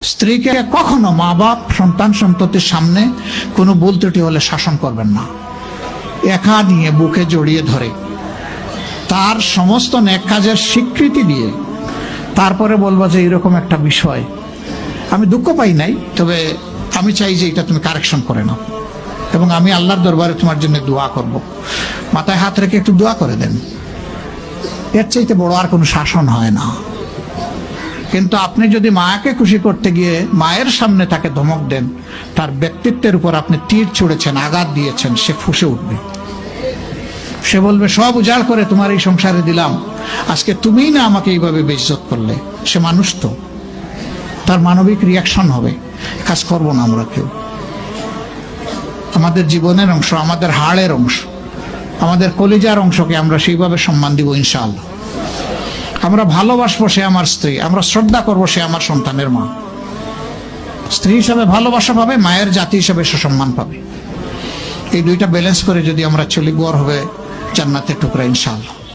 স্ত্রীকে কখনো মা বাপ সন্তান সন্ততির সামনে কোনো ভুল ত্রুটি হলে শাসন করবেন না। একা নিয়ে বুকে জড়িয়ে ধরে তার সমস্ত নেক কাজের স্বীকৃতি দিয়ে তারপরে বলবো যে এরকম একটা বিষয় আমি দুঃখ পাই নাই, তবে আমি চাই যে এটা তুমি কারেকশন করে নাও এবং আমি আল্লাহর দরবারে তোমার জন্য দোয়া করব। মাথায় হাত রেখে একটু দোয়া করে দেন। এর চাইতে বড় আর কোনো শাসন হয় না। কিন্তু আপনি যদি মাকে খুশি করতে গিয়ে মায়ের সামনে তাকে ধমক দেন, তার ব্যক্তিত্বের উপর আপনি তীর ছুঁড়েছেন, আঘাত দিয়েছেন, সে ফুঁসে উঠবে। সে বলবে সব উজাড় করে তোমার এই সংসারে দিলাম, আজকে তুমিই না আমাকে এইভাবে বেইজ্জত করলে। সে মানুষ তো, তার মানবিক রিয়াকশন হবে। কাজ করব না আমরা কেউ। আমাদের জীবনের অংশ, আমাদের হাড়ের অংশ, আমাদের কলিজার অংশকে আমরা সেইভাবে সম্মান দিব ইনশাআল্লাহ। আমরা ভালোবাসবো সে আমার স্ত্রী, আমরা শ্রদ্ধা করবো সে আমার সন্তানের মা। স্ত্রী হিসাবে ভালোবাসা পাবে, মায়ের জাতি হিসাবে সে সম্মান পাবে। এই দুইটা ব্যালেন্স করে যদি আমরা চলি, গড় হবে জান্নাতের টুকরা ইনশাআল্লাহ।